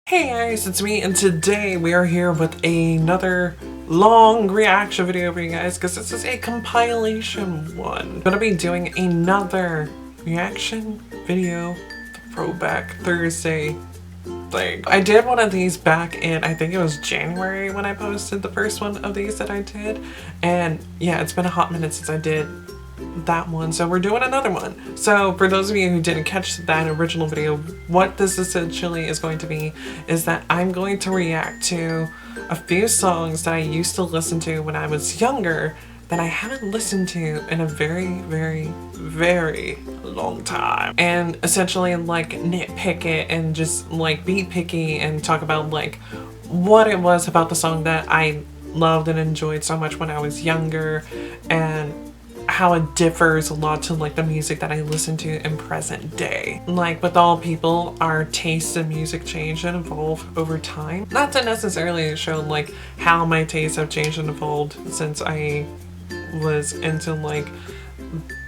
Hey guys, it's me, and today we are here with another long reaction video for you guys because this is a compilation one. I'm gonna be doing another reaction video, Throwback Thursday thing. I did one of these back in, I think it was January when I posted the first one of these that I did, and yeah, it's been a hot minute since I did that one, so we're doing another one. So for those of you who didn't catch that original video, what this essentially is going to be is that I'm going to react to a few songs that I used to listen to when I was younger that I haven't listened to in a very long time, and essentially like nitpick it and just like be picky and talk about like what it was about the song that I loved and enjoyed so much when I was younger, and how it differs a lot to like the music that I listen to in present day. Like with all people, our tastes in music change and evolve over time. Not to necessarily show like how my tastes have changed and evolved since I was into like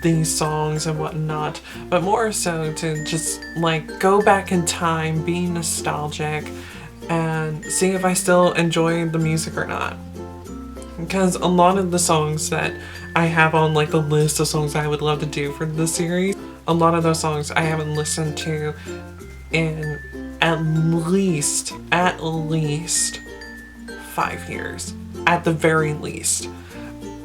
these songs and whatnot, but more so to just like go back in time, be nostalgic, and see if I still enjoy the music or not. Because a lot of the songs that I have on like the list of songs I would love to do for this series, a lot of those songs I haven't listened to in at least 5 years, at the very least,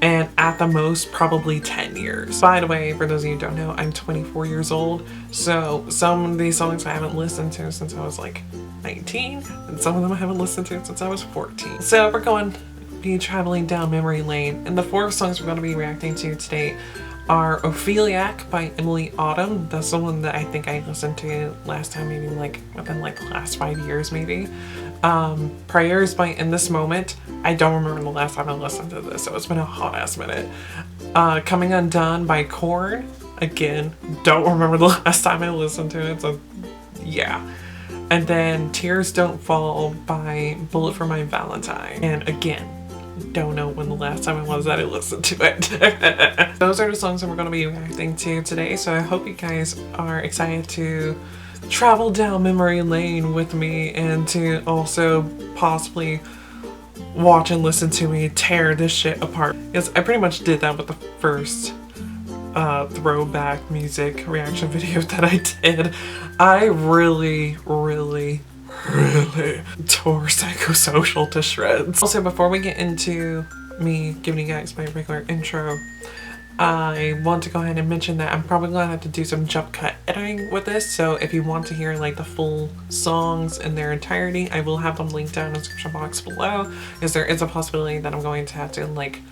and at the most probably 10 years. By the way, for those of you who don't know, I'm 24 years old, so some of these songs I haven't listened to since I was like 19, and some of them I haven't listened to since I was 14. So we're going be traveling down memory lane, and the 4 songs we're going to be reacting to today are Opheliac by Emily Autumn. That's the one that I think I listened to last time, maybe like within like the last 5 years maybe. Prayers by In This Moment. I don't remember the last time I listened to this, so it's been a hot ass minute. Coming Undone by Korn. Again, don't remember the last time I listened to it, so yeah. And then Tears Don't Fall by Bullet for My Valentine. And again, don't know when the last time it was that I listened to it. Those are the songs that we're going to be reacting to today, so I hope you guys are excited to travel down memory lane with me and to also possibly watch and listen to me tear this shit apart. Because I pretty much did that with the first throwback music reaction video that I did. I really tore Psychosocial to shreds. Also, before we get into me giving you guys my regular intro, I want to go ahead and mention that I'm probably going to have to do some jump cut editing with this, so if you want to hear like the full songs in their entirety, I will have them linked down in the description box below, because there is a possibility that I'm going to have to like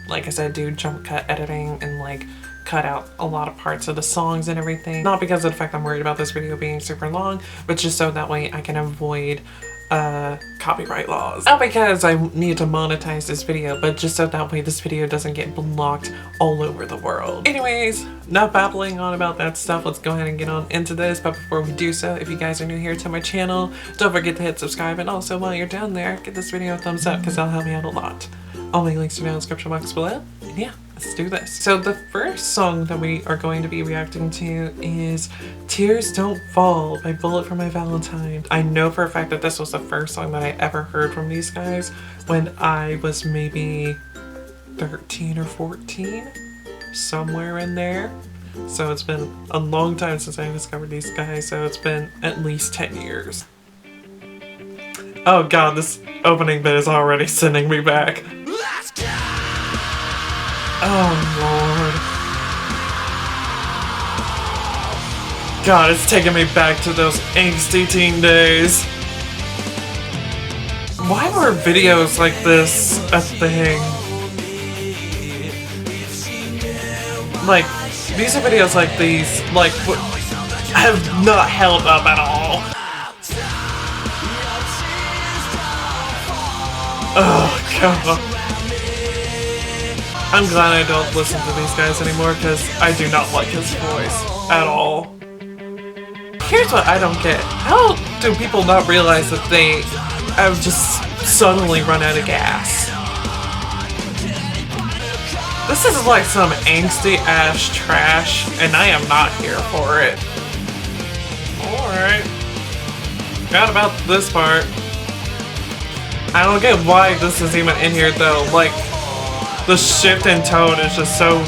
I said, do jump cut editing and like cut out a lot of parts of the songs and everything. Not because of the fact I'm worried about this video being super long, but just so that way I can avoid copyright laws. Not because I need to monetize this video, but just so that way this video doesn't get blocked all over the world. Anyways, not babbling on about that stuff, let's go ahead and get on into this. But before we do so, if you guys are new here to my channel, don't forget to hit subscribe, and also while you're down there, give this video a thumbs up because that'll help me out a lot. All my links are down in the description box below, and yeah, let's do this. So the first song that we are going to be reacting to is Tears Don't Fall by Bullet for My Valentine. I know for a fact that this was the first song that I ever heard from these guys when I was maybe 13 or 14, somewhere in there. So it's been a long time since I discovered these guys, so it's been at least 10 years. Oh god, this opening bit is already sending me back. Oh lord. God, it's taking me back to those angsty teen days. Why were videos like this a thing? Like, music videos like these, like, have not held up at all. Oh god. I'm glad I don't listen to these guys anymore because I do not like his voice at all. Here's what I don't get. How do people not realize that they have just suddenly run out of gas? This is like some angsty ass trash, and I am not here for it. Alright. Forgot about this part. I don't get why this is even in here though. Like, the shift in tone is just so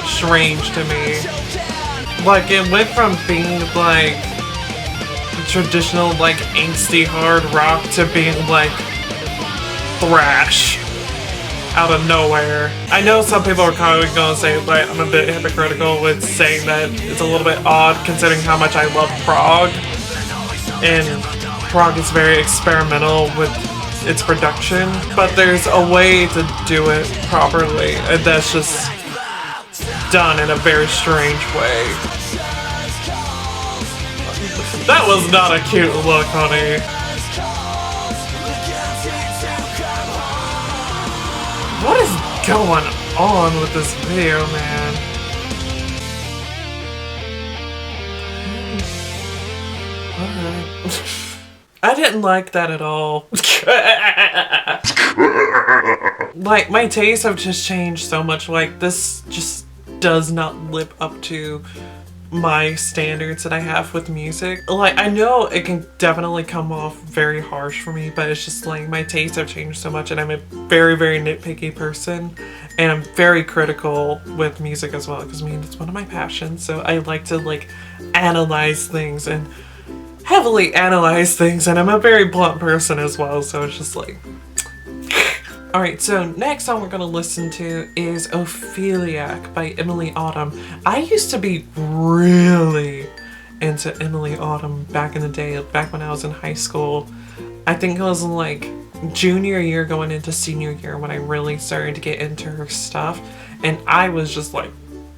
strange to me. Like, it went from being like traditional, like angsty hard rock to being like thrash out of nowhere. I know some people are probably gonna say like I'm a bit hypocritical with saying that it's a little bit odd considering how much I love prog, and prog is very experimental with its production, but there's a way to do it properly, and that's just done in a very strange way. That was not a cute look, honey. What is going on with this video, man? I didn't like that at all. Like, my tastes have just changed so much. Like, this just does not live up to my standards that I have with music. Like, I know it can definitely come off very harsh for me, but it's just like my tastes have changed so much, and I'm a very, very nitpicky person, and I'm very critical with music as well, because I mean, it's one of my passions, so I like to like analyze things and heavily analyze things, and I'm a very blunt person as well, so it's just like... Alright, so next song we're gonna listen to is Opheliac by Emily Autumn. I used to be really into Emily Autumn back in the day, back when I was in high school. I think it was like junior year going into senior year when I really started to get into her stuff, and I was just like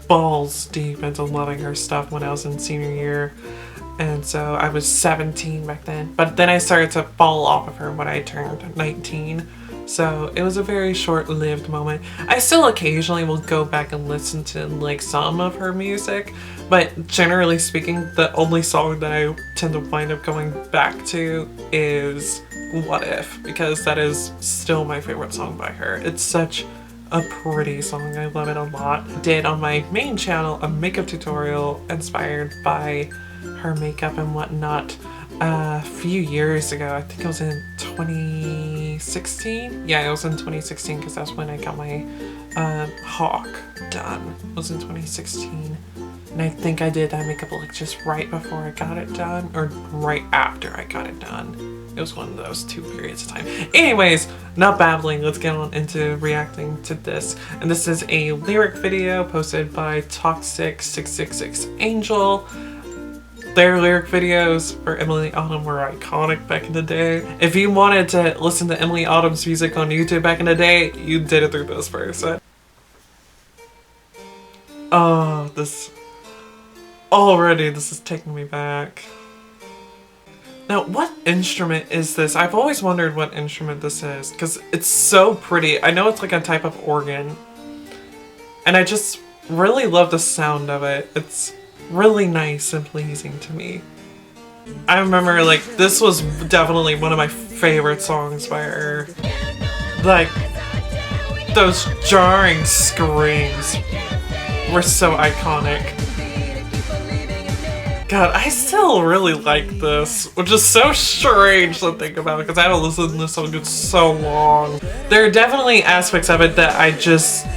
balls deep into loving her stuff when I was in senior year. And so I was 17 back then, but then I started to fall off of her when I turned 19. So it was a very short-lived moment. I still occasionally will go back and listen to like some of her music, but generally speaking, the only song that I tend to wind up going back to is What If, because that is still my favorite song by her. It's such a pretty song. I love it a lot. I did on my main channel a makeup tutorial inspired by her makeup and whatnot a few years ago. I think it was in 2016. Yeah, it was in 2016 because that's when I got my hawk done. It was in 2016. And I think I did that makeup look just right before I got it done, or right after I got it done. It was one of those two periods of time. Anyways, not babbling, let's get on into reacting to this. And this is a lyric video posted by Toxic666Angel. Their lyric videos for Emily Autumn were iconic back in the day. If you wanted to listen to Emily Autumn's music on YouTube back in the day, you did it through this person. Oh, this is taking me back. Now, what instrument is this? I've always wondered what instrument this is, because it's so pretty. I know it's like a type of organ, and I just really love the sound of it. It's really nice and pleasing to me. I remember like this was definitely one of my favorite songs by her. Like, those jarring screams were so iconic. God, I still really like this, which is so strange to think about because I haven't listened to this song in so long. There are definitely aspects of it that I just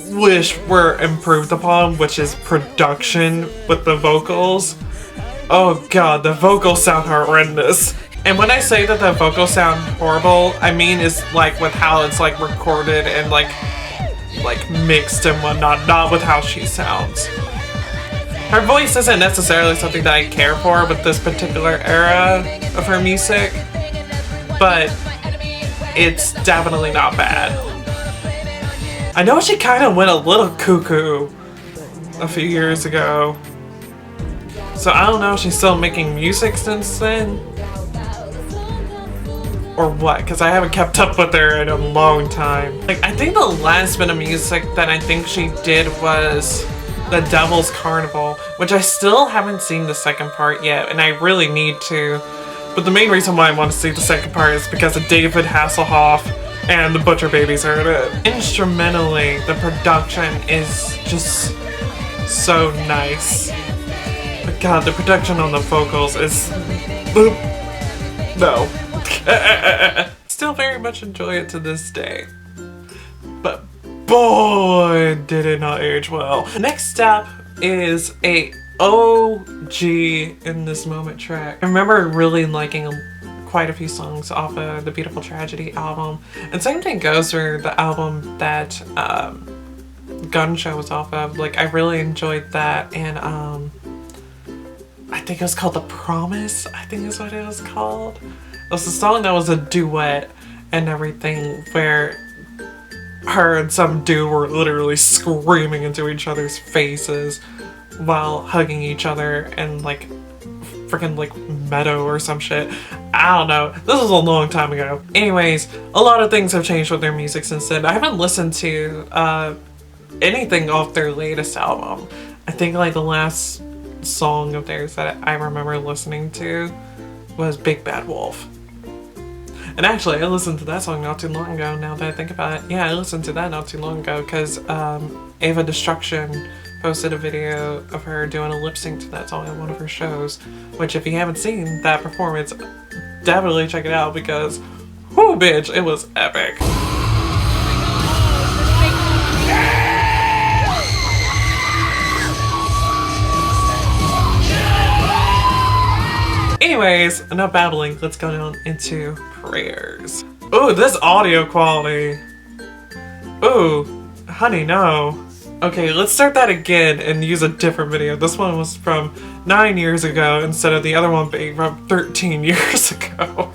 wish were improved upon, which is production with the vocals. Oh god, the vocals sound horrendous. And when I say that the vocals sound horrible, I mean it's like with how it's like recorded and like mixed and whatnot, not with how she sounds. Her voice isn't necessarily something that I care for with this particular era of her music, but it's definitely not bad. I know she kind of went a little cuckoo a few years ago, so I don't know if she's still making music since then or what, because I haven't kept up with her in a long time. Like, I think the last bit of music that I think she did was The Devil's Carnival, which I still haven't seen the second part yet, and I really need to. But the main reason why I want to see the second part is because of David Hasselhoff and the Butcher Babies are in it. Instrumentally, the production is just so nice. But god, the production on the vocals is No. Still very much enjoy it to this day. But boy, did it not age well. Next up is a OG in this moment track. I remember really liking quite a few songs off of the Beautiful Tragedy album. And same thing goes for the album that Gun Show was off of. Like, I really enjoyed that, and I think it was called The Promise, I think is what it was called. It was a song that was a duet and everything, where her and some dude were literally screaming into each other's faces while hugging each other and like freaking like meadow or some shit. I don't know. This was a long time ago. Anyways, a lot of things have changed with their music since then. I haven't listened to anything off their latest album. I think like the last song of theirs that I remember listening to was Big Bad Wolf. And actually, I listened to that song not too long ago, now that I think about it. Yeah, I listened to that not too long ago because Ava Destruction posted a video of her doing a lip sync to that song at one of her shows, which if you haven't seen that performance, definitely check it out because, whoo bitch, it was epic. Anyways, enough babbling, let's go down into prayers. Ooh, this audio quality. Ooh, honey, no. Okay, let's start that again and use a different video. This one was from 9 years ago instead of the other one being from 13 years ago.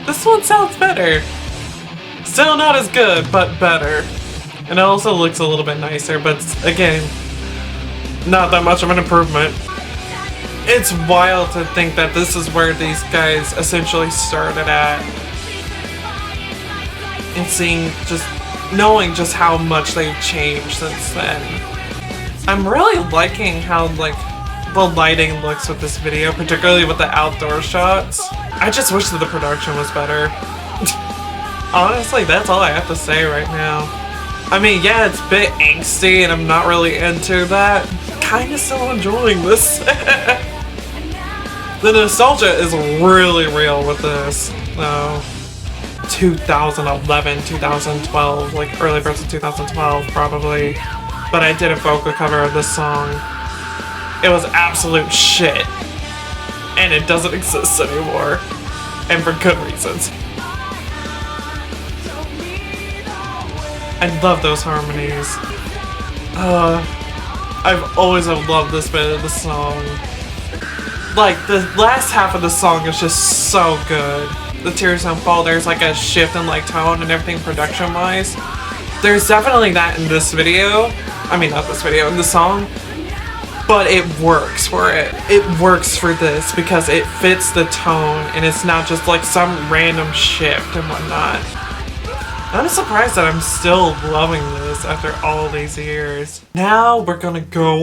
This one sounds better. Still not as good, but better. And it also looks a little bit nicer, but again, not that much of an improvement. It's wild to think that this is where these guys essentially started at. And seeing, just knowing just how much they've changed since then. I'm really liking how like the lighting looks with this video, particularly with the outdoor shots. I just wish that the production was better. Honestly, that's all I have to say right now. I mean, yeah, it's a bit angsty and I'm not really into that. Kinda still enjoying this. The nostalgia is really real with this, though. 2011, 2012, like early parts of 2012 probably. But I did a vocal cover of this song. It was absolute shit. And it doesn't exist anymore. And for good reasons. I love those harmonies. I've always loved this bit of the song. Like, the last half of the song is just so good. The Tears Don't Fall, there's like a shift in like tone and everything production-wise. There's definitely that in this video. I mean, not this video, in the song. But it works for it. It works for this because it fits the tone and it's not just like some random shift and whatnot. I'm surprised that I'm still loving this after all these years. Now we're gonna go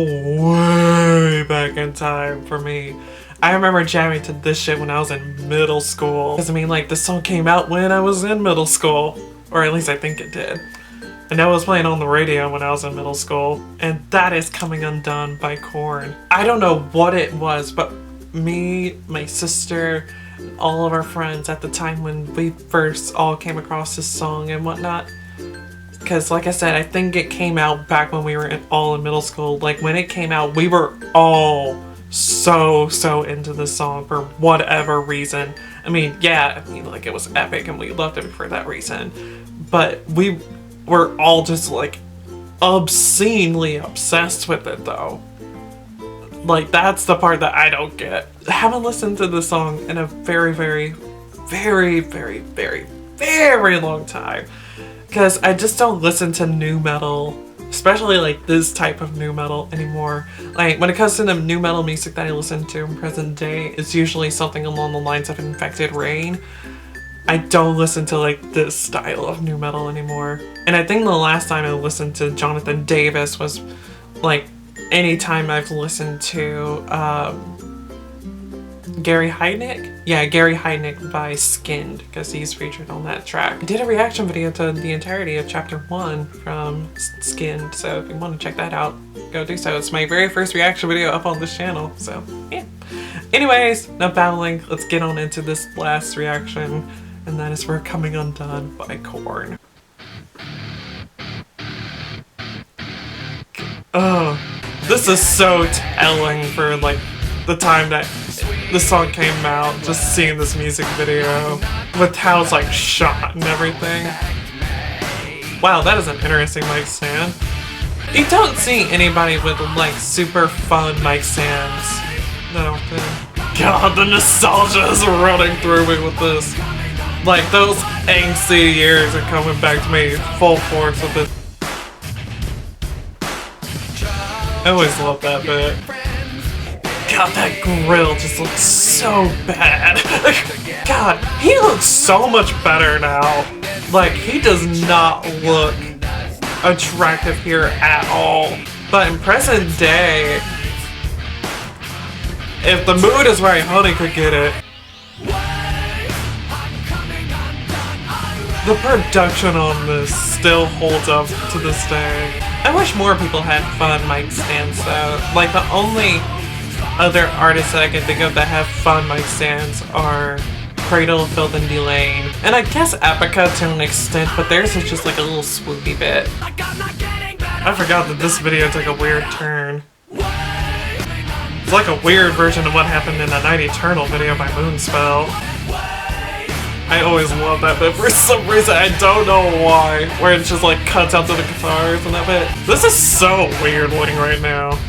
way back in time for me. I remember jamming to this shit when I was in middle school. Because I mean, like, this song came out when I was in middle school. Or at least I think it did. And that was playing on the radio when I was in middle school. And that is Coming Undone by Korn. I don't know what it was, but me, my sister, all of our friends at the time when we first all came across this song and whatnot. Because like I said, I think it came out back when we were all in middle school. Like when it came out, we were all so into this song for whatever reason. I mean, yeah, I mean, like it was epic and we loved it for that reason. But we were all just like obscenely obsessed with it though. Like, that's the part that I don't get. I haven't listened to the song in a very long time. Because I just don't listen to nu metal, especially like this type of nu metal anymore. Like, when it comes to the nu metal music that I listen to in present day, it's usually something along the lines of Infected Rain. I don't listen to like this style of nu metal anymore. And I think the last time I listened to Jonathan Davis was like anytime I've listened to Gary Heidnick? Yeah, Gary Heidnick by Skinned, because he's featured on that track. I did a reaction video to the entirety of chapter 1 from Skinned, so if you want to check that out, go do so. It's my very first reaction video up on this channel, so yeah. Anyways, no babbling, let's get on into this last reaction, and that is We're Coming Undone by Korn. Oh, this is so telling for like the time that the song came out, just seeing this music video with how it's like shot and everything. Wow, that is an interesting mic stand. You don't see anybody with like super fun mic stands that often. God, the nostalgia is running through me with this. Like those angsty years are coming back to me full force with it. I always love that bit. God, that grill just looks so bad. God, he looks so much better now. Like, he does not look attractive here at all. But in present day, if the mood is right, honey could get it. The production on this still holds up to this day. I wish more people had fun mic stands though. Like the only other artists that I can think of that have fun mic stands are Cradle of Filth and Delane. And I guess Epica to an extent, but theirs is just like a little swoopy bit. I forgot that this video took a weird turn. It's like a weird version of what happened in the Night Eternal video by Moonspell. I always love that bit for some reason, I don't know why. Where it just like cuts out to the guitars and that bit. This is so weird looking right now.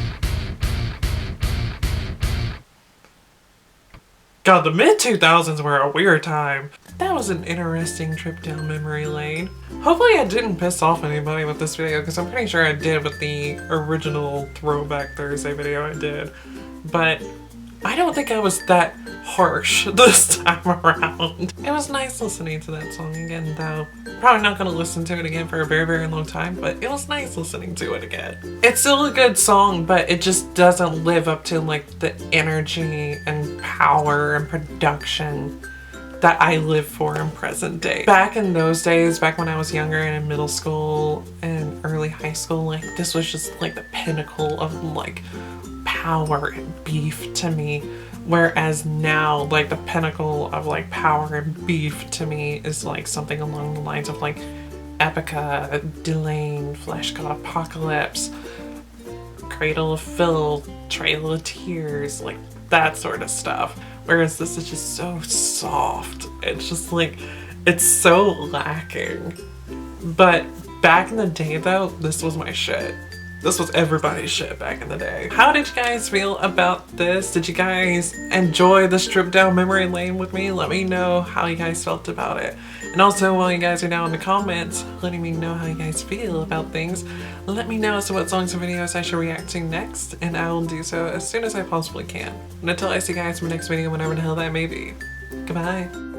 God, the mid-2000s were a weird time. That was an interesting trip down memory lane. Hopefully I didn't piss off anybody with this video, because I'm pretty sure I did with the original Throwback Thursday video I did. But I don't think I was that harsh this time around. It was nice listening to that song again though. Probably not gonna listen to it again for a very, very long time, but it was nice listening to it again. It's still a good song, but it just doesn't live up to like the energy and power and production that I live for in present day. Back in those days, back when I was younger and in middle school and early high school, like this was just like the pinnacle of like power and beef to me. Whereas now, like the pinnacle of like power and beef to me is like something along the lines of like Epica, Delane, Flesh God Apocalypse, Cradle of Filth, Trail of Tears, like that sort of stuff. Whereas this is just so soft. It's just like, it's so lacking. But back in the day though, this was my shit. This was everybody's shit back in the day. How did you guys feel about this? Did you guys enjoy this trip down memory lane with me? Let me know how you guys felt about it. And also, while you guys are down in the comments letting me know how you guys feel about things, let me know as to what songs and videos I should react to next, and I will do so as soon as I possibly can. And until I see you guys in my next video, whenever the hell that may be, goodbye.